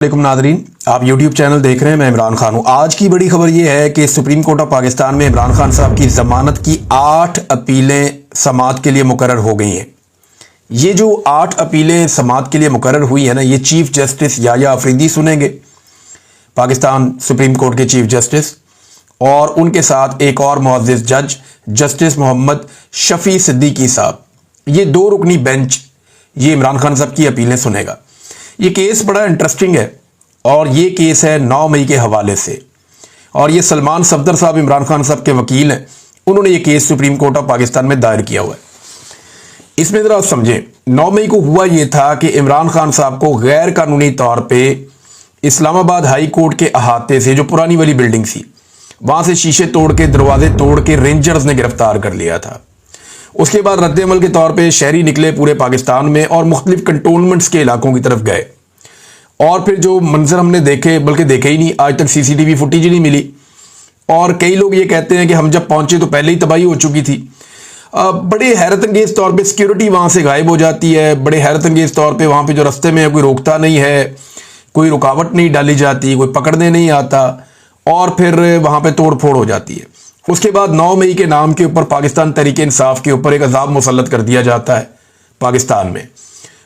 वालेकुम नादरीन, आप YouTube channel देख रहे हैं। मैं इमरान खान हूं। आज की बड़ी खबर यह है कि सुप्रीम कोर्ट ऑफ पाकिस्तान में इमरान खान साहब की जमानत की 8 अपीलें समाअत के लिए मुकर्रर हो गई हैं। ये जो 8 अपीलें समाअत के लिए मुकर्रर हुई है ना, ये चीफ जस्टिस याया अफरीदी सुनेंगे, पाकिस्तान सुप्रीम कोर्ट के चीफ जस्टिस, और उनके साथ एक और मुअज़्ज़िज़ जज जस्टिस मोहम्मद शफी सिद्दीकी साहब। ये 2 रुकनी बेंच ये इमरान खान साहब की अपीलें सुनेगा। ये केस बड़ा इंटरेस्टिंग है और ये केस है 9 मई के हवाले से, और ये सलमान सफदर साहब इमरान खान साहब के वकील हैं। उन्होंने ये case supreme court of Pakistan में दायर किया हुआ है। इसमें ज़रा समझें, 9 मई को हुआ ये था कि इमरान खान साहब को गैर कानूनी तौर पे इस्लामाबाद हाई कोर्ट के अहाते से, जो पुरानी वाली बिल्डिंग थी, वहाँ से शीशे तोड़ के, दरवाजे तोड़ के रेंजर्स ने गिरफ्तार कर लिया था। उसके बाद रद्द-ए-अमल के तौर पे शहरी निकले पूरे पाकिस्तान में और मुख्तलिफ कंटोनमेंट्स के इलाकों की तरफ गए। और फिर जो मंजर हमने देखे, बल्कि देखे ही नहीं, आज तक सीसीटीवी फुटेज ही नहीं मिली। और कई लोग ये कहते हैं कि हम जब पहुंचे तो पहले ही तबाही हो चुकी थी। बड़े हैरत अंगेज तौर पे सिक्योरिटी वहाँ से गायब हो जाती है। बड़े हैरत अंगेज तौर पे वहाँ पे जो रास्ते में है कोई रोकता नहीं है, कोई रुकावट नहीं डाली जाती, कोई पकड़ने नहीं आता, और फिर वहाँ पे तोड़ फोड़ हो जाती है। उसके बाद 9 मई के नाम के ऊपर पाकिस्तान तहरीक इंसाफ के ऊपर एक अजाब मुसल्लत कर दिया जाता है पाकिस्तान में,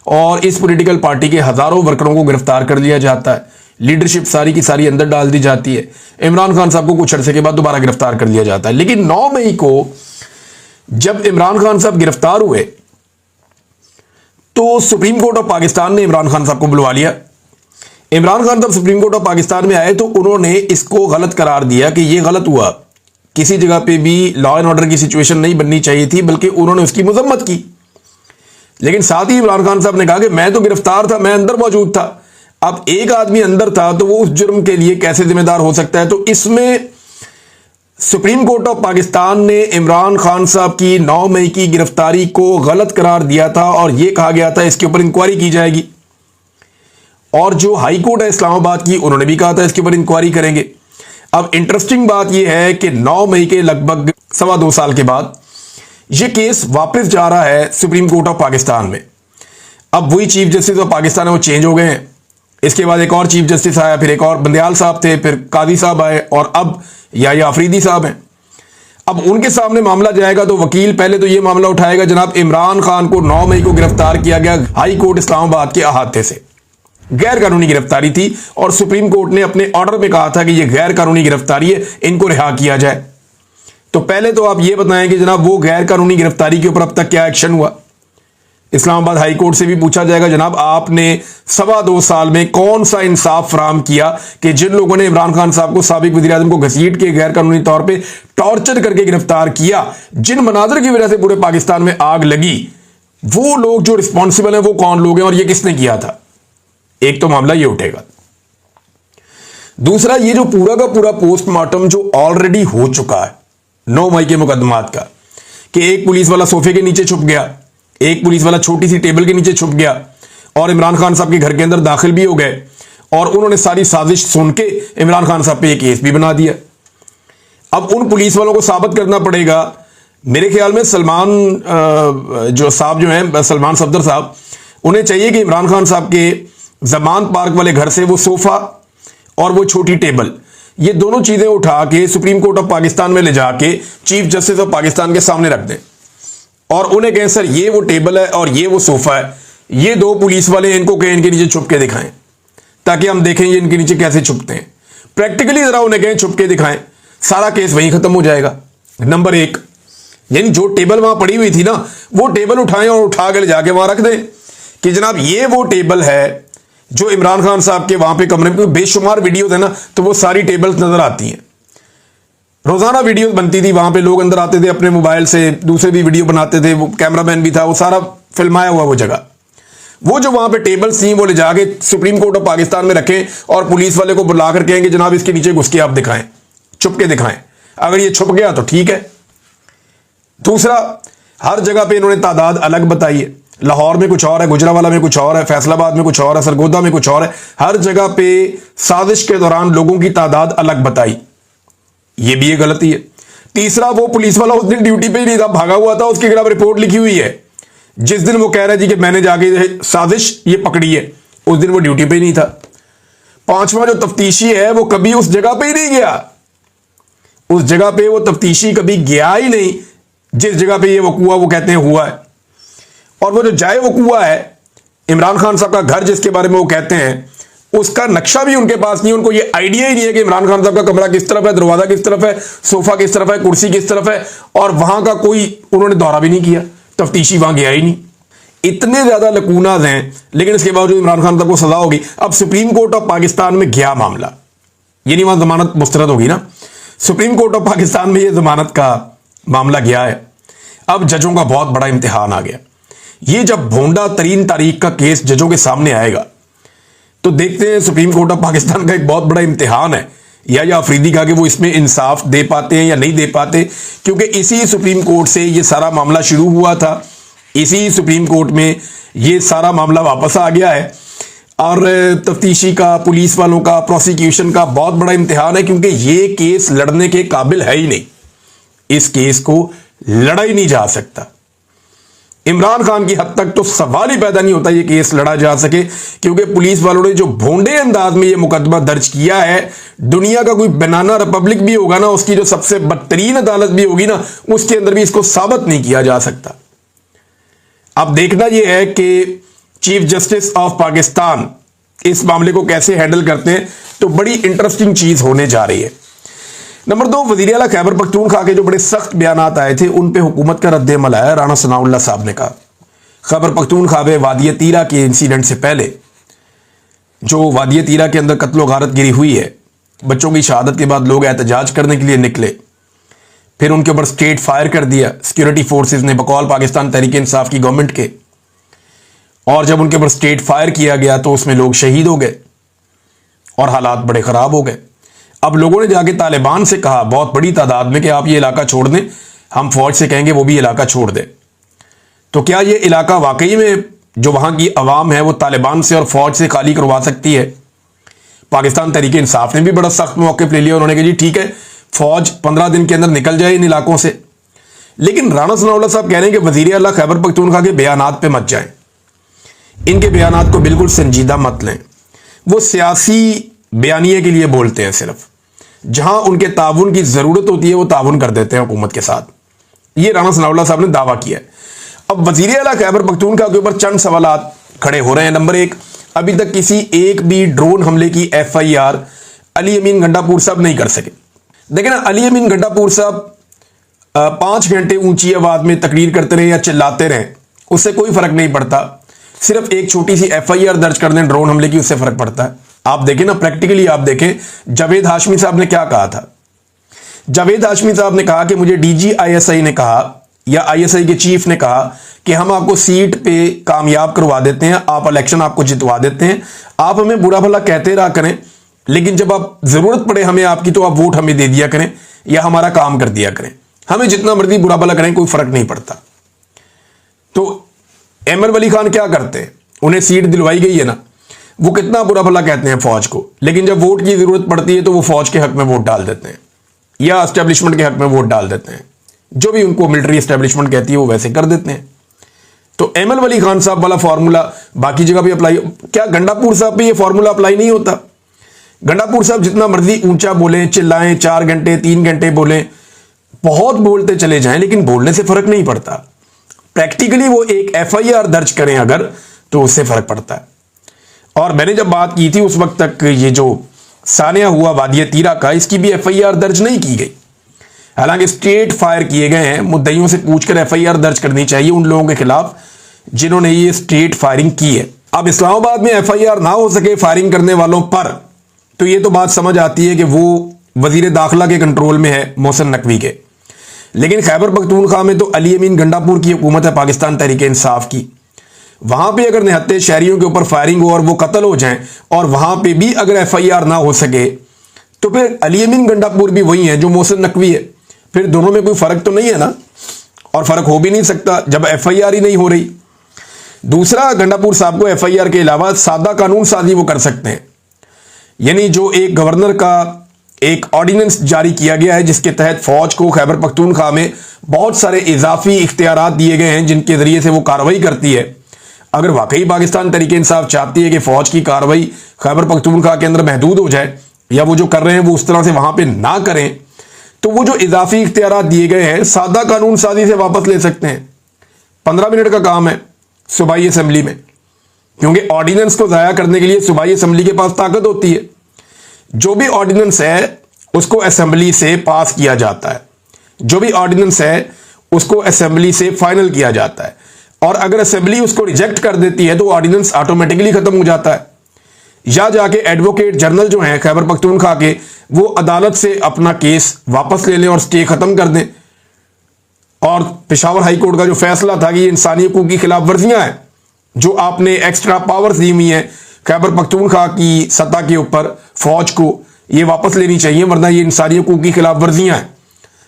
और इस पॉलिटिकल पार्टी के हज़ारों वर्करों को गिरफ्तार कर लिया जाता है। लीडरशिप सारी की सारी अंदर डाल दी जाती है। इमरान खान साहब को कुछ अरसे के बाद दोबारा गिरफ्तार कर लिया जाता है। लेकिन 9 मई को जब इमरान खान साहब गिरफ्तार हुए तो सुप्रीम कोर्ट ऑफ पाकिस्तान ने इमरान खान साहब को बुलवा लिया। इमरान खान साहब सुप्रीम कोर्ट ऑफ पाकिस्तान में आए तो उन्होंने इसको गलत करार दिया कि यह गलत हुआ, किसी जगह पे भी लॉ एंड ऑर्डर की सिचुएशन नहीं बननी चाहिए थी, बल्कि उन्होंने उसकी मजम्मत की। लेकिन साथ ही इमरान खान साहब ने कहा कि मैं तो गिरफ्तार था, मैं अंदर मौजूद था। अब एक आदमी अंदर था तो वो उस जुर्म के लिए कैसे जिम्मेदार हो सकता है? तो इसमें सुप्रीम कोर्ट ऑफ पाकिस्तान ने इमरान खान साहब की 9 मई की गिरफ्तारी को गलत करार दिया था और यह कहा गया था इसके ऊपर इंक्वायरी की जाएगी। और जो हाई कोर्ट है इस्लामाबाद की, उन्होंने भी कहा था इसके ऊपर इंक्वायरी करेंगे। अब इंटरेस्टिंग बात यह है कि 9 मई के लगभग 2.25 साल के बाद यह केस वापस जा रहा है सुप्रीम कोर्ट ऑफ पाकिस्तान में। अब वही चीफ जस्टिस ऑफ पाकिस्तान है वो चेंज हो गए हैं। इसके बाद एक और चीफ जस्टिस आया, फिर एक और बंदयाल साहब थे, फिर कादी साहब आए, और अब याया अफरीदी साहब हैं। अब उनके सामने मामला जाएगा तो वकील पहले तो यह मामला उठाएगा, जनाब इमरान खान को 9 मई को गिरफ्तार किया गया हाई कोर्ट इस्लामाबाद के अहाते से, गैर कानूनी गिरफ्तारी थी, और सुप्रीम कोर्ट ने अपने ऑर्डर में कहा था कि यह गैर कानूनी गिरफ्तारी है, इनको रिहा किया जाए। तो पहले तो आप यह बताएं कि जनाब वो गैर कानूनी गिरफ्तारी के ऊपर अब तक क्या एक्शन हुआ। इस्लामाबाद हाई कोर्ट से भी पूछा जाएगा, जनाब आपने 2.25 साल में कौन सा इंसाफ फराम किया कि जिन लोगों ने इमरान खान साहब को, साबिक वज़ीर-ए-आज़म को घसीट के गैर कानूनी तौर पे टॉर्चर करके गिरफ्तार किया, जिन मनाजर की वजह से पूरे पाकिस्तान में आग लगी, वो लोग जो रिस्पॉन्सिबल है वो कौन लोग हैं और ये किसने किया था? एक तो मामला ये उठेगा। दूसरा, ये जो पूरा का पूरा पोस्टमार्टम जो ऑलरेडी हो चुका है 9 मई के मुकदमात का, कि एक पुलिस वाला सोफे के नीचे छुप गया, एक पुलिस वाला छोटी सी टेबल के नीचे छुप गया, और इमरान खान साहब के घर के अंदर दाखिल भी हो गए, और उन्होंने सारी साजिश सुन के इमरान खान साहब पे एक केस भी बना दिया। अब उन पुलिस वालों को साबित करना पड़ेगा। मेरे ख्याल में सलमान जो साहब जो हैं, सलमान सफदर साहब, उन्हें चाहिए कि इमरान खान साहब के जमान पार्क वाले घर से वो सोफा और वो छोटी टेबल, ये दोनों चीजें उठा के सुप्रीम कोर्ट ऑफ पाकिस्तान में ले जाके चीफ जस्टिस ऑफ पाकिस्तान के सामने रख दें, और उन्हें कहें सर ये वो टेबल है और ये वो सोफा है, ये 2 पुलिस वाले इनको कहें इनके नीचे छुप के दिखाएं, ताकि हम देखें ये इनके नीचे कैसे छुपते हैं। प्रैक्टिकली जरा उन्हें कहें छुप के दिखाएं, सारा केस वहीं खत्म हो जाएगा। नंबर 1, यानी जो टेबल वहां पड़ी हुई थी ना, वो टेबल उठाएं और उठा के ले जाके वहां रख दें कि जनाब ये वो टेबल है जो इमरान खान साहब के वहां पे कमरे में, बेशुमार वीडियोस है ना, तो वो सारी टेबल्स नजर आती हैं। रोजाना वीडियोस बनती थी, वहां पे लोग अंदर आते थे अपने मोबाइल से, दूसरे भी वीडियो बनाते थे, वो कैमरामैन भी था, वो सारा फिल्माया हुआ वो जगह। वो जो वहां पे टेबल्स थी वो ले जाके सुप्रीम कोर्ट ऑफ पाकिस्तान में रखें और पुलिस वाले को बुलाकर कहेंगे जनाब इसके नीचे घुस के आप दिखाएं, छुप के दिखाएं। अगर ये छुप गया तो ठीक है। दूसरा, हर जगह पे इन्होंने तादाद अलग बताई है। लाहौर में कुछ और है, गुजरावाला में कुछ और है, फैसलाबाद में कुछ और है, सरगोदा में कुछ और है। हर जगह पे साजिश के दौरान लोगों की तादाद अलग बताई, ये भी एक गलती है। तीसरा, वो पुलिस वाला उस दिन ड्यूटी पे ही नहीं था, भागा हुआ था, उसके खिलाफ रिपोर्ट लिखी हुई है। जिस दिन वो कह रहा है जी कि मैंने जाके साजिश ये पकड़ी है, उस दिन वो ड्यूटी पे ही नहीं था। पांचवा जो तफ्तीशी है वो कभी उस जगह पे ही नहीं गया, उस जगह पे वो तफ्तीशी कभी गया ही नहीं जिस जगह पे ये वकूआ वो कहते हैं हुआ है। और वो जो जाए वकूआ है इमरान खान साहब का घर जिसके बारे में वो कहते हैं, उसका नक्शा भी उनके पास नहीं है। उनको ये आइडिया ही नहीं है कि इमरान खान साहब का कमरा किस तरफ है, दरवाजा किस तरफ है, सोफा किस तरफ है, कुर्सी किस तरफ है, और वहां का कोई उन्होंने दौरा भी नहीं किया, तफ्तीशी वहां गया ही नहीं। इतने ज्यादा लकूनाज हैं, लेकिन इसके बावजूद इमरान खान साहब को सजा होगी। अब सुप्रीम कोर्ट ऑफ पाकिस्तान में गया मामला, ये नहीं वहां जमानत मुस्तरद होगी ना, सुप्रीम कोर्ट ऑफ पाकिस्तान में ये जमानत का मामला गया है। अब जजों का बहुत बड़ा इम्तिहान आ गया। ये जब भोंडा तरीन तारीख का केस जजों के सामने आएगा तो देखते हैं सुप्रीम कोर्ट ऑफ पाकिस्तान का एक बहुत बड़ा इम्तिहान है, या अफरीदी का कि वो इसमें इंसाफ दे पाते हैं या नहीं दे पाते, क्योंकि इसी सुप्रीम कोर्ट से ये सारा मामला शुरू हुआ था, इसी सुप्रीम कोर्ट में ये सारा मामला वापस आ गया है। और तफ्तीशी का, पुलिस वालों का, प्रोसिक्यूशन का बहुत बड़ा इम्तिहान है, क्योंकि ये केस लड़ने के काबिल है ही नहीं, इस केस को लड़ा ही नहीं जा सकता। इमरान खान की हद तक तो सवाल ही पैदा नहीं होता ये केस लड़ा जा सके, क्योंकि पुलिस वालों ने जो भोंडे अंदाज में ये मुकदमा दर्ज किया है, दुनिया का कोई बनाना रिपब्लिक भी होगा ना, उसकी जो सबसे बदतरीन अदालत भी होगी ना, उसके अंदर भी इसको साबित नहीं किया जा सकता। अब देखना यह है कि चीफ जस्टिस ऑफ पाकिस्तान इस मामले को कैसे हैंडल करते हैं, तो बड़ी इंटरेस्टिंग चीज होने जा रही है। नंबर 2, वजीर आला खैबर पख्तूनख्वा के जो बड़े सख्त बयानात आए थे उन पे हुकूमत का रद्द-ए-अमल आया। राणा सनाउल्लाह साहब ने कहा खैबर पख्तूनख्वा में वादिय तीरा के इंसिडेंट से पहले जो वादिय तीरा के अंदर कत्लो गारत गिरी हुई है, बच्चों की शहादत के बाद लोग एहतजाज करने के लिए निकले, फिर उनके ऊपर स्ट्रेट फायर कर दिया सिक्योरिटी फोर्सेस ने बकौल पाकिस्तान तहरीक इंसाफ की गवर्नमेंट के, और जब उनके ऊपर स्ट्रेट फायर किया गया तो उसमें लोग शहीद हो गए और हालात बड़े खराब हो गए। अब लोगों ने जाके तालिबान से कहा बहुत बड़ी तादाद में कि आप ये इलाका छोड़ दें, हम फौज से कहेंगे वो भी इलाका छोड़ दे। तो क्या ये इलाका वाकई में जो वहां की अवाम है वो तालिबान से और फौज से खाली करवा सकती है? पाकिस्तान तहरीक इंसाफ ने भी बड़ा सख्त मौक़िफ़ ले लिया, उन्होंने कहा जी ठीक है, फौज 15 दिन के अंदर निकल जाए इन इलाकों से। लेकिन राणा सनाउल्लाह साहब कह रहे हैं कि वज़ीर आला खैबर पख्तूनख्वा के बयानात पे मत जाएं, इनके बयानात को बिल्कुल संजीदा मत लें, वो सियासी बयानिए के लिए बोलते हैं, सिर्फ जहां उनके ताउन की जरूरत होती है वो ताउन कर देते हैं हुकूमत के साथ। ये राणा सनाउल्लाह साहब ने दावा किया है। अब वज़ीर आला खैबर पख्तूनख्वा के ऊपर चंद सवालात खड़े हो रहे हैं। नंबर 1, अभी तक किसी एक भी ड्रोन हमले की FIR अली अमीन गंडापुर साहब नहीं कर सके। देखिए ना, अली अमीन गंडापुर साहब 5 घंटे ऊंची आवाज में तकरीर करते रहे या चिल्लाते रहे, उससे कोई फर्क नहीं पड़ता। सिर्फ एक छोटी सी FIR दर्ज कर दें ड्रोन हमले की, उससे फर्क पड़ता है। आप देखें ना, प्रैक्टिकली आप देखें जावेद हाशमी साहब ने क्या कहा था। जावेद हाशमी साहब ने कहा कि मुझे DG ISI ने कहा या ISI के चीफ ने कहा कि हम आपको सीट पे कामयाब करवा देते हैं, आप इलेक्शन आपको जितवा देते हैं, आप हमें बुरा भला कहते रहा करें, लेकिन जब आप जरूरत पड़े हमें आपकी तो आप वोट हमें दे दिया करें या हमारा काम कर दिया करें, हमें जितना मर्जी बुरा भला करें कोई फर्क नहीं पड़ता। तो अहमद वली खान क्या करते हैं, उन्हें सीट दिलवाई गई है ना, वो कितना बुरा भला कहते हैं फौज को, लेकिन जब वोट की जरूरत पड़ती है तो वो फौज के हक में वोट डाल देते हैं या एस्टेब्लिशमेंट के हक में वोट डाल देते हैं, जो भी उनको मिलिट्री एस्टेब्लिशमेंट कहती है वो वैसे कर देते हैं। तो अहमद वली खान साहब वाला फॉर्मूला बाकी जगह भी अप्लाई, क्या गंडापुर साहब पे ये फॉर्मूला अप्लाई नहीं होता? गंडापुर साहब जितना मर्जी ऊंचा बोलें, चिल्लाएं, 4 घंटे 3 घंटे बोलें, बहुत बोलते चले जाएं, लेकिन बोलने से फर्क नहीं पड़ता। प्रैक्टिकली वो एक FIR दर्ज करें अगर, तो उससे फर्क पड़ता है। और मैंने जब बात की थी उस वक्त तक ये जो सानिया हुआ वादिय तीरा का, इसकी भी FIR दर्ज नहीं की गई। हालांकि स्ट्रेट फायर किए गए हैं, मुद्दइयों से पूछकर FIR दर्ज करनी चाहिए उन लोगों के खिलाफ जिन्होंने ये स्ट्रेट फायरिंग की है। अब इस्लामाबाद में FIR ना हो सके फायरिंग करने वालों पर, तो ये तो बात समझ आती है कि वो वजीर दाखिला के कंट्रोल में है मोहसिन नकवी के। लेकिन खैबर पख्तूनख्वा में तो अली अमीन गंडापुर की हुकूमत है पाकिस्तान तहरीक इंसाफ की, वहां पे अगर निहत्ते शहरियों के ऊपर फायरिंग हो और वो कत्ल हो जाएं और वहां पे भी अगर FIR ना हो सके, तो फिर अली अमीन गंडापुर भी वही है जो मोहसिन नकवी है, फिर दोनों में कोई फर्क तो नहीं है ना, और फर्क हो भी नहीं सकता जब FIR ही नहीं हो रही। दूसरा, गंडापुर साहब को FIR के अलावा सादा कानून साजी वो कर सकते हैं, यानी जो एक गवर्नर का एक ऑर्डिनेंस जारी किया गया है जिसके तहत फौज को खैबर पख्तूनख्वा में बहुत सारे इजाफी इख्तियारात दिए गए हैं जिनके जरिए से वो कार्रवाई करती है। अगर वाकई पाकिस्तान तरीके इंसाफ चाहती है कि फौज की कार्रवाई खैबर पख्तूनख्वा के अंदर महदूद हो जाए, या वो जो कर रहे हैं वो उस तरह से वहां पे ना करें, तो वो जो इजाफी इख्तियारात दिए गए हैं सादा कानून साजी से वापस ले सकते हैं। 15 मिनट का काम है सूबाई असेंबली में, क्योंकि ऑर्डिनेंस को ज़ाया करने के लिए सूबाई असेंबली के पास ताकत होती है। जो भी ऑर्डिनेंस है उसको असेंबली से पास किया जाता है, जो भी ऑर्डिनेंस है उसको असेंबली से फाइनल किया जाता है, और अगर असेंबली उसको रिजेक्ट कर देती है तो ऑर्डिनेंस ऑटोमेटिकली खत्म हो जाता है। या जाके एडवोकेट जनरल जो हैं खैबर पख्तूनख्वा के, वो अदालत से अपना केस वापस ले लें और स्टे खत्म कर दें। और पेशावर हाई कोर्ट का जो फैसला था कि ये इंसानी हकूक की खिलाफ वर्जियां हैं, जो आपने एक्स्ट्रा पावर्स दी हुई हैं खैबर पख्तूनख्वा की सतह के ऊपर फौज को, ये वापस लेनी चाहिए, वरना ये इंसानी हकूक की खिलाफ वर्जियां हैं।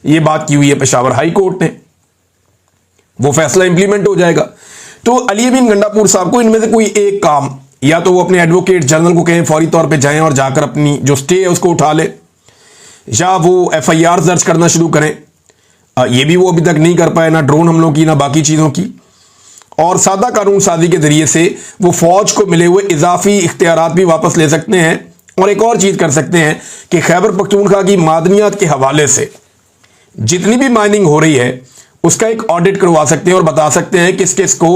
ये बात की हुई है पेशावर हाई कोर्ट ने, वो फैसला इंप्लीमेंट हो जाएगा। तो अली अमीन गंडापुर साहब को इनमें से कोई एक काम, या तो वो अपने एडवोकेट जनरल को कहें फौरी तौर पे जाएं और जाकर अपनी जो स्टे है उसको उठा ले, या वो FIR दर्ज करना शुरू करें। ये भी वो अभी तक नहीं कर पाए, ना ड्रोन हमलों की ना बाकी चीज़ों की। और सादा कानून साजी के जरिए से वो फौज को मिले हुए इजाफी इख्तियारात भी वापस ले सकते हैं। और एक और चीज़ कर सकते हैं कि खैबर पख्तूनख्वा की मादनियात के हवाले से जितनी भी माइनिंग हो रही है उसका एक ऑडिट करवा सकते हैं और बता सकते हैं किस किस को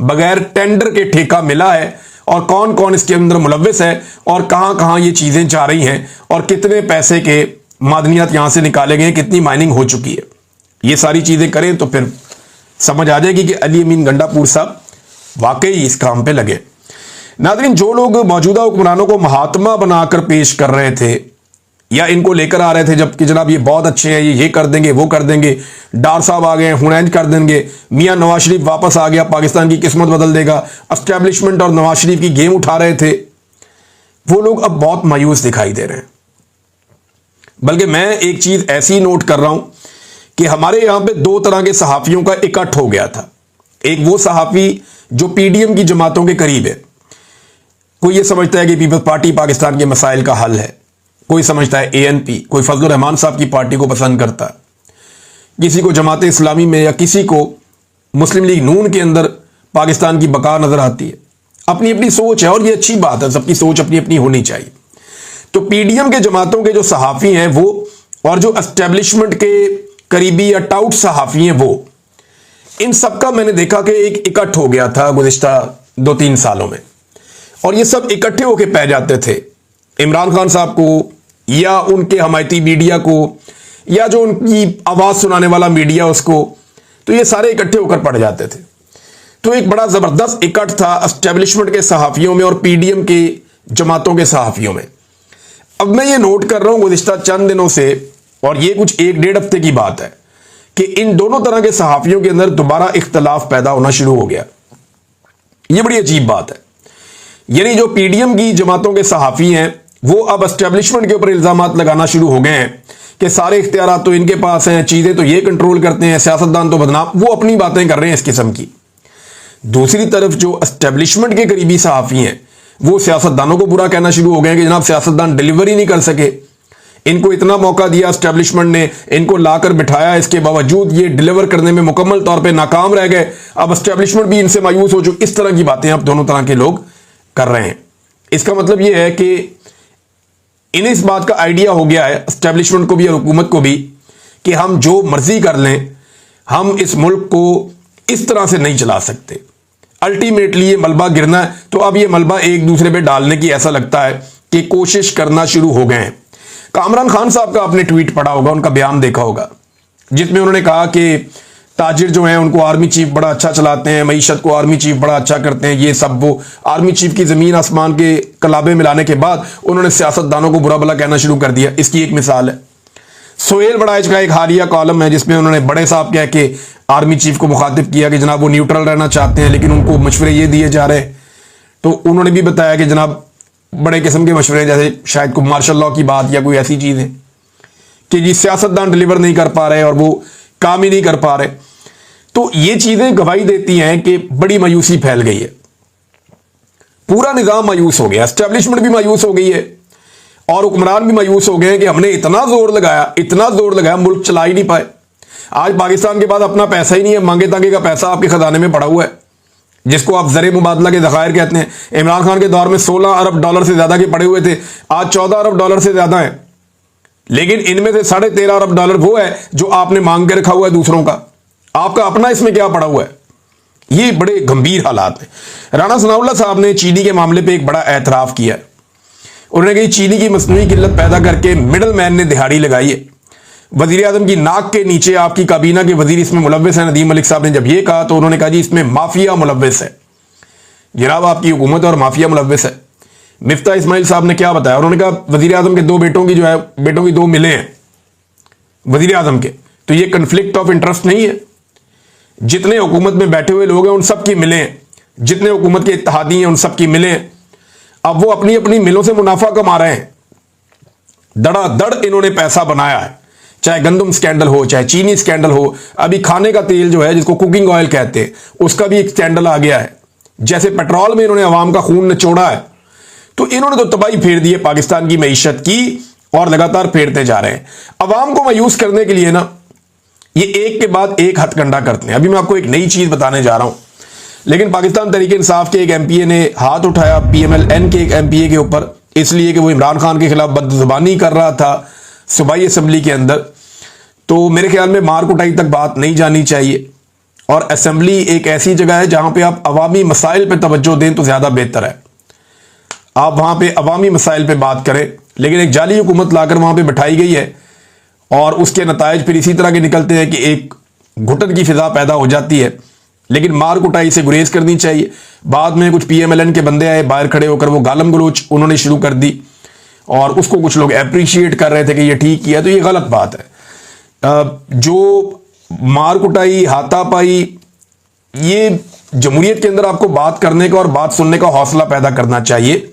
बगैर टेंडर के ठेका मिला है और कौन कौन इसके अंदर मुलव्विस है और कहां कहां ये चीजें जा रही हैं और कितने पैसे के मादनियात यहां से निकाले गए, कितनी माइनिंग हो चुकी है। ये सारी चीजें करें तो फिर समझ आ जाएगी कि अली अमीन गंडापुर साहब वाकई इस काम पे लगे। नाज़रीन, जो लोग मौजूदा हुक्मरानों को महात्मा बनाकर पेश कर रहे थे या इनको लेकर आ रहे थे जबकि जनाब ये बहुत अच्छे हैं, ये कर देंगे वो कर देंगे, डार साहब आ गए हुनैन कर देंगे, मियां नवाज शरीफ वापस आ गया, पाकिस्तान की किस्मत बदल देगा, एस्टैब्लिशमेंट और नवाज शरीफ की गेम उठा रहे थे, वो लोग अब बहुत मायूस दिखाई दे रहे हैं। बल्कि मैं एक चीज ऐसी नोट कर रहा हूं कि हमारे यहां पे दो तरह के सहाफियों का इकट्ठ हो गया था। एक वो सहाफी जो PDM की जमातों के करीब है, कोई ये समझता है कि पीपल्स पार्टी पाकिस्तान के मसाइल का हल है, कोई समझता है ANP, कोई फजलुर रहमान साहब की पार्टी को पसंद करता है, किसी को जमात इस्लामी में या किसी को मुस्लिम लीग नून के अंदर पाकिस्तान की बका नजर आती है। अपनी अपनी सोच है और ये अच्छी बात है, सबकी सोच अपनी अपनी होनी चाहिए। तो PDM के जमातों के जो सहाफ़ी हैं वो, और जो एस्टेब्लिशमेंट के करीबी या टाउट सहाफ़ी हैं वो, इन सबका मैंने देखा कि एक इकट्ठ हो गया था गुज़िश्ता 2-3 सालों में, और ये सब इकट्ठे होकर पै जाते थे इमरान खान साहब को या उनके हमायती मीडिया को या जो उनकी आवाज़ सुनाने वाला मीडिया उसको, तो ये सारे इकट्ठे होकर पड़ जाते थे। तो एक बड़ा ज़बरदस्त इकट्ठ था एस्टेब्लिशमेंट के सहाफ़ियों में और PDM के जमातों के सहाफ़ियों में। अब मैं ये नोट कर रहा हूँ गुज़िश्ता चंद दिनों से, और ये कुछ 1-1.5 हफ्ते की बात है, कि इन दोनों तरह के सहाफ़ियों के अंदर दोबारा इख्तलाफ पैदा होना शुरू हो गया। ये बड़ी अजीब बात है। यानी जो PDM की जमातों के सहाफ़ी हैं वो अब एस्टेब्लिशमेंट के ऊपर इल्ज़ामात लगाना शुरू हो गए हैं कि सारे इख्तियारात तो इनके पास हैं, चीज़ें तो ये कंट्रोल करते हैं, सियासतदान तो बदनाम, वो अपनी बातें कर रहे हैं इस किस्म की। दूसरी तरफ जो एस्टेब्लिशमेंट के करीबी सहाफ़ी हैं वो सियासतदानों को बुरा कहना शुरू हो गए कि जनाब सियासतदान डिलीवर ही नहीं कर सके, इनको इतना मौका दिया एस्टेब्लिशमेंट ने, इनको लाकर बिठाया, इसके बावजूद ये डिलीवर करने में मुकम्मल तौर पे नाकाम रह गए, अब एस्टेब्लिशमेंट भी इनसे मायूस हो चुकी। इस तरह की बातें अब दोनों तरह के लोग कर रहे हैं। इसका मतलब ये है कि इन्हें इस बात का आइडिया हो गया है, एस्टेब्लिशमेंट को भी और हुकूमत को भी, कि हम जो मर्जी कर लें, हम इस मुल्क को इस तरह से नहीं चला सकते। अल्टीमेटली ये मलबा गिरना है, तो अब ये मलबा एक दूसरे पे डालने की ऐसा लगता है कि कोशिश करना शुरू हो गए हैं। कामरान खान साहब का आपने ट्वीट पढ़ा होगा, उनका बयान देखा होगा, जिसमें उन्होंने कहा कि ताजिर जो हैं उनको आर्मी चीफ बड़ा अच्छा चलाते हैं, मईशत को आर्मी चीफ बड़ा अच्छा करते हैं, ये सब। वो आर्मी चीफ की ज़मीन आसमान के कलाबे मिलाने के बाद उन्होंने सियासतदानों को बुरा भला कहना शुरू कर दिया। इसकी एक मिसाल है सोहेल बड़ाइच का एक हालिया कॉलम है जिसमें उन्होंने बड़े साहब कह के आर्मी चीफ को मुखातिब किया कि जनाब वो न्यूट्रल रहना चाहते हैं लेकिन उनको मशवरे ये दिए जा रहे हैं। तो उन्होंने भी बताया कि जनाब बड़े किस्म के मशवरे, जैसे शायद कोई मार्शल लॉ की बात या कोई ऐसी चीज़ है कि जी सियासतदान डिलीवर नहीं कर पा रहे और वो काम ही नहीं कर पा रहे। तो ये चीजें गवाही देती हैं कि बड़ी मायूसी फैल गई है, पूरा निजाम मायूस हो गया, एस्टेब्लिशमेंट भी मायूस हो गई है और हुक्मरान भी मायूस हो गए हैं कि हमने इतना जोर लगाया, मुल्क चला ही नहीं पाए। आज पाकिस्तान के पास अपना पैसा ही नहीं है, मांगे तांगे का पैसा आपके खजाने में पड़ा हुआ है। जिसको आप ज़र मुबादला के ज़खायर कहते हैं। इमरान खान के दौर में 16 अरब डॉलर से ज़्यादा के पड़े हुए थे, आज 14 अरब डॉलर से ज़्यादा है। लेकिन इनमें से 13.5 अरब डॉलर वो है जो आपने मांग के रखा हुआ है दूसरों का, आपका अपना इसमें क्या पड़ा हुआ है। ये बड़े गंभीर हालात हैं। राणा सनाउल्लाह साहब ने चीनी के मामले पे एक बड़ा एतराफ़ किया। उन्होंने कही चीनी की मसनूई किल्लत पैदा करके मिडल मैन ने दिहाड़ी लगाई है। वजीर आजम की नाक के नीचे आपकी काबीना के वजीर इसमें मुलव्वस है। नदीम मलिक साहब ने जब ये कहा तो उन्होंने कहा जी इसमें माफिया मुलव्वस है। जनाब आपकी हुकूमत और माफिया मुलव्वस है। मिफ्ता इस्माइल साहब ने क्या बताया, उन्होंने कहा वजीर आजम के 2 बेटों की जो है, बेटों की 2 मिले हैं वजीर आजम के, तो ये कन्फ्लिक्ट ऑफ इंटरेस्ट नहीं है। जितने हुकूमत में बैठे हुए लोग हैं उन सब की मिले हैं, जितने हुकूमत के इत्तेहादी हैं उन सब की मिले हैं। अब वो अपनी अपनी मिलों से मुनाफा कमा रहे हैं, धड़ाधड़ इन्होंने पैसा बनाया है, चाहे गंदम स्कैंडल हो, चाहे चीनी स्कैंडल हो। अभी खाने का तेल जो है जिसको कुकिंग ऑयल कहते हैं उसका भी एक स्कैंडल आ गया है। जैसे पेट्रोल में इन्होंने अवाम का खून निचोड़ा है, तो इन्होंने तो तबाही फेर दी है पाकिस्तान की मईशत की, और लगातार फेरते जा रहे हैं। अवाम को मायूस करने के लिए ना ये एक के बाद एक हथकंडा करते हैं। अभी मैं आपको एक नई चीज बताने जा रहा हूं, लेकिन पाकिस्तान तहरीक इंसाफ के एक एमपीए ने हाथ उठाया PMLN के एक एमपीए के ऊपर, इसलिए कि वो इमरान खान के खिलाफ बदजुबानी कर रहा था सूबाई असम्बली के अंदर। तो मेरे ख्याल में मार कुटाई तक बात नहीं जानी चाहिए, और असम्बली एक ऐसी जगह है जहां पे आप अवामी मसाइल पे तवज्जो दें तो ज्यादा बेहतर है। आप वहां पे अवामी मसाइल पे बात करें, लेकिन एक जाली हुकूमत लाकर वहां पे बिठाई गई है, और उसके नतायज फिर इसी तरह के निकलते हैं कि एक घुटन की फिजा पैदा हो जाती है। लेकिन मार कुटाई से गुरेज करनी चाहिए। बाद में कुछ PMLN के बंदे आए बाहर खड़े होकर, वो गालम गलोच उन्होंने शुरू कर दी, और उसको कुछ लोग अप्रिशिएट कर रहे थे कि ये ठीक किया, तो ये गलत बात है। जो मार कुटाई, हाथापाई, ये जमहूरियत के अंदर आपको बात करने का और बात सुनने का हौसला पैदा करना चाहिए।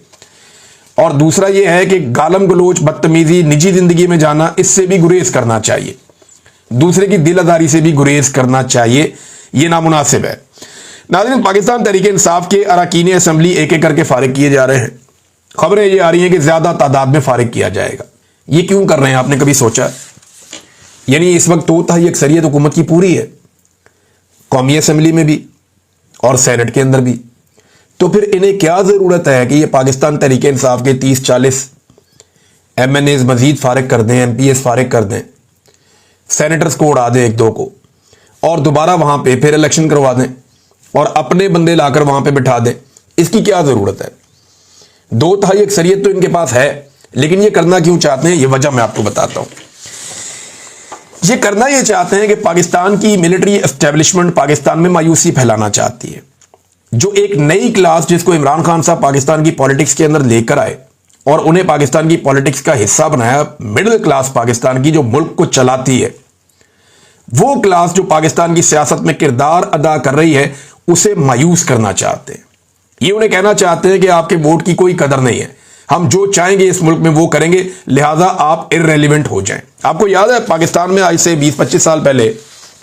और दूसरा ये है कि गालम गलोच, बदतमीजी, निजी जिंदगी में जाना, इससे भी गुरेज करना चाहिए। दूसरे की दिल आजारी से भी गुरेज करना चाहिए, ये नामुनासिब है। नाज़रीन, पाकिस्तान तहरीक इंसाफ के अरकान असम्बली एक एक करके फारिग किए जा रहे हैं। खबरें ये आ रही हैं कि ज्यादा तादाद में फारिग किया जाएगा। ये क्यों कर रहे हैं, आपने कभी सोचा? यानी इस वक्त तो अक्सरियत हुकूमत की पूरी है, कौमी असम्बली में भी और सेनेट के अंदर भी, तो फिर इन्हें क्या जरूरत है कि ये पाकिस्तान तहरीक इंसाफ के 30-40 MNAs मजीद फारिग कर दें, MPs फारिग कर दें, सेनेटर्स को उड़ा दें 1-2 को, और दोबारा वहां पे फिर इलेक्शन करवा दें और अपने बंदे लाकर वहां पे बिठा दें। इसकी क्या जरूरत है? 2/3 अक्सरियत तो इनके पास है, लेकिन ये करना क्यों चाहते हैं, ये वजह मैं आपको बताता हूं। ये करना ये चाहते हैं कि पाकिस्तान की मिलिट्री एस्टेब्लिशमेंट पाकिस्तान में मायूसी फैलाना चाहती है। जो एक नई क्लास जिसको इमरान खान साहब पाकिस्तान की पॉलिटिक्स के अंदर लेकर आए और उन्हें पाकिस्तान की पॉलिटिक्स का हिस्सा बनाया, मिडिल क्लास पाकिस्तान की जो मुल्क को चलाती है, वो क्लास जो पाकिस्तान की सियासत में किरदार अदा कर रही है, उसे मायूस करना चाहते हैं। ये उन्हें कहना चाहते हैं कि आपके वोट की कोई कदर नहीं है, हम जो चाहेंगे इस मुल्क में वो करेंगे, लिहाजा आप इररेलेवेंट हो जाएं। आपको याद है पाकिस्तान में आज से 20-25 साल पहले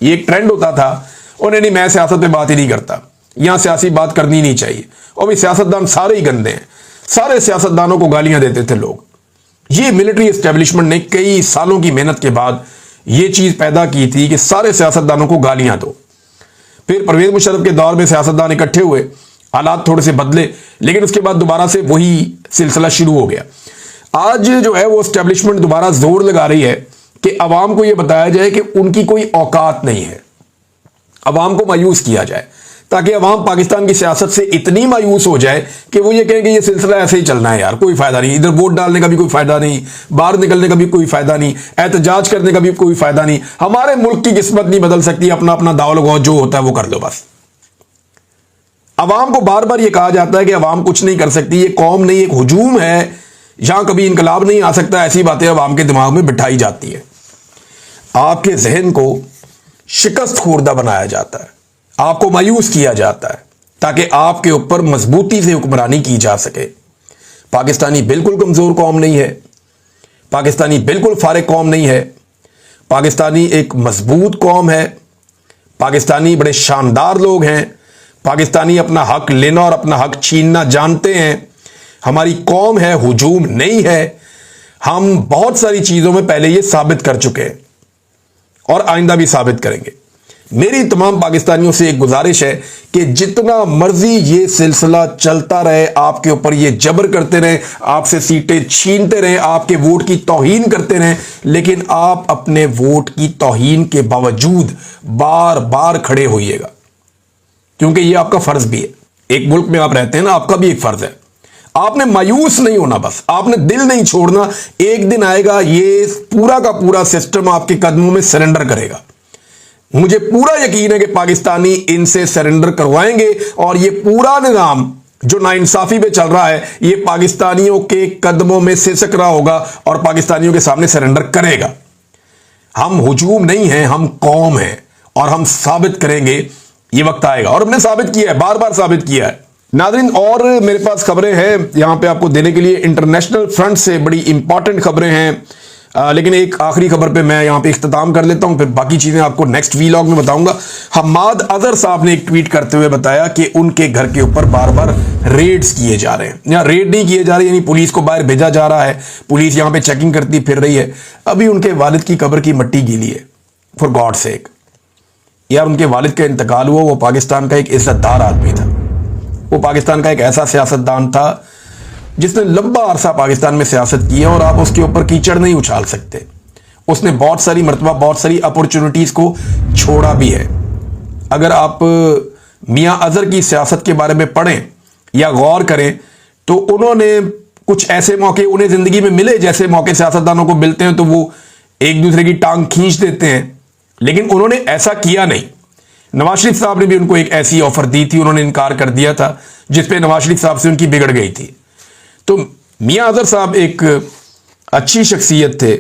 ये एक ट्रेंड होता था, उन्हें नहीं, मैं सियासत पे बात ही नहीं करता, यहां सियासी बात करनी नहीं चाहिए, और भी सियासतदान सारे ही गंदे हैं, सारे सियासतदानों को गालियां देते थे लोग। ये मिलिट्री एस्टेब्लिशमेंट ने कई सालों की मेहनत के बाद ये चीज पैदा की थी कि सारे सियासतदानों को गालियां दो। फिर परवेज मुशर्रफ के दौर में सियासतदान इकट्ठे हुए, हालात थोड़े से बदले, लेकिन उसके बाद दोबारा से वही सिलसिला शुरू हो गया। आज जो है वो एस्टेब्लिशमेंट दोबारा जोर लगा रही है कि अवाम को यह बताया जाए कि उनकी कोई औकात नहीं है, अवाम को मायूस किया जाए, ताकि अवाम पाकिस्तान की सियासत से इतनी मायूस हो जाए कि वो ये कहें कि ये सिलसिला ऐसे ही चलना है यार, कोई फायदा नहीं, इधर वोट डालने का भी कोई फायदा नहीं, बाहर निकलने का भी कोई फायदा नहीं, एहतजाज करने का भी कोई फायदा नहीं, हमारे मुल्क की किस्मत नहीं बदल सकती, अपना अपना दाव लगाओ, जो होता है वो कर लो बस। अवाम को बार बार ये कहा जाता है कि अवाम कुछ नहीं कर सकती, ये कौम नहीं, एक हुजूम है, यहां कभी इनकलाब नहीं आ सकता, ऐसी बातें अवाम के दिमाग में बिठाई जाती है। आपके जहन को शिकस्त खुर्दा बनाया जाता है, आपको मायूस किया जाता है, ताकि आपके ऊपर मजबूती से हुक्मरानी की जा सके। पाकिस्तानी बिल्कुल कमजोर कौम नहीं है, पाकिस्तानी बिल्कुल फारिग कौम नहीं है, पाकिस्तानी एक मजबूत कौम है, पाकिस्तानी बड़े शानदार लोग हैं, पाकिस्तानी अपना हक लेना और अपना हक छीनना जानते हैं। हमारी कौम है, हुजूम नहीं है। हम बहुत सारी चीजों में पहले ये साबित कर चुके हैं और आइंदा भी साबित करेंगे। मेरी तमाम पाकिस्तानियों से एक गुजारिश है कि जितना मर्जी ये सिलसिला चलता रहे, आपके ऊपर ये जबर करते रहे, आपसे सीटें छीनते रहे, आपके वोट की तौहीन करते रहे, लेकिन आप अपने वोट की तौहीन के बावजूद बार बार खड़े होइएगा, क्योंकि ये आपका फर्ज भी है। एक मुल्क में आप रहते हैं ना, आपका भी एक फर्ज है। आपने मायूस नहीं होना, बस आपने दिल नहीं छोड़ना। एक दिन आएगा ये पूरा का पूरा सिस्टम आपके कदमों में सरेंडर करेगा। मुझे पूरा यकीन है कि पाकिस्तानी इनसे सरेंडर करवाएंगे और ये पूरा निजाम जो नाइंसाफी पे चल रहा है, ये पाकिस्तानियों के कदमों में सिसक रहा होगा और पाकिस्तानियों के सामने सरेंडर करेगा। हम हुजूम नहीं हैं, हम कौम हैं और हम साबित करेंगे, ये वक्त आएगा। और हमने साबित किया है, बार बार साबित किया है। नाज़रीन, और मेरे पास खबरें हैं यहां पे आपको देने के लिए। इंटरनेशनल फ्रंट से बड़ी इंपॉर्टेंट खबरें हैं, लेकिन एक आखिरी खबर पे मैं यहां पे इख्तिताम कर लेता हूं, फिर बाकी चीजें आपको नेक्स्ट वीलॉग में बताऊंगा। हम्माद अजहर साहब ने एक ट्वीट करते हुए बताया कि उनके घर के ऊपर बार बार रेड्स किए जा रहे हैं, या रेड नहीं किए जा रहे, यानी पुलिस को बाहर भेजा जा रहा है, पुलिस यहां पे चेकिंग करती फिर रही है। अभी उनके वालिद की कब्र की मिट्टी गीली है, फॉर गॉड सेक। यार, उनके वालिद का इंतकाल हुआ, वो पाकिस्तान का एक इज्जतदार आदमी था, वो पाकिस्तान का एक ऐसा सियासतदान था जिसने लंबा अरसा पाकिस्तान में सियासत की है और आप उसके ऊपर कीचड़ नहीं उछाल सकते। उसने बहुत सारी मरतबा बहुत सारी अपॉर्चुनिटीज को छोड़ा भी है। अगर आप मियां अजहर की सियासत के बारे में पढ़ें या गौर करें तो उन्होंने कुछ ऐसे मौके उन्हें जिंदगी में मिले, जैसे मौके सियासतदानों को मिलते हैं तो वो एक दूसरे की टांग खींच देते हैं, लेकिन उन्होंने ऐसा किया नहीं। नवाज शरीफ साहब ने भी उनको एक ऐसी ऑफर दी थी, उन्होंने इनकार कर दिया था, जिसपे नवाज शरीफ साहब से उनकी बिगड़ गई थी। तो मियां अजहर साहब एक अच्छी शख्सियत थे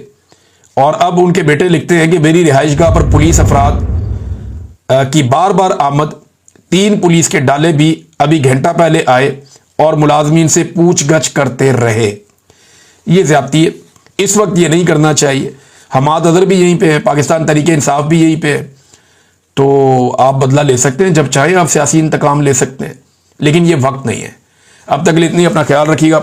और अब उनके बेटे लिखते हैं कि मेरी रिहाइशगाह पर पुलिस अफराद की बार बार आमद, 3 पुलिस के डाले भी अभी घंटा पहले आए और मुलाजमीन से पूछगछ करते रहे। ये ज्यादती है, इस वक्त ये नहीं करना चाहिए। हम्माद अजहर भी यहीं पे है, पाकिस्तान तरीके इंसाफ भी यहीं पे है, तो आप बदला ले सकते हैं, जब चाहे आप सियासी इंतकाम ले सकते हैं, लेकिन ये वक्त नहीं है। अब तक के लिए इतनी, अपना ख्याल रखिएगा।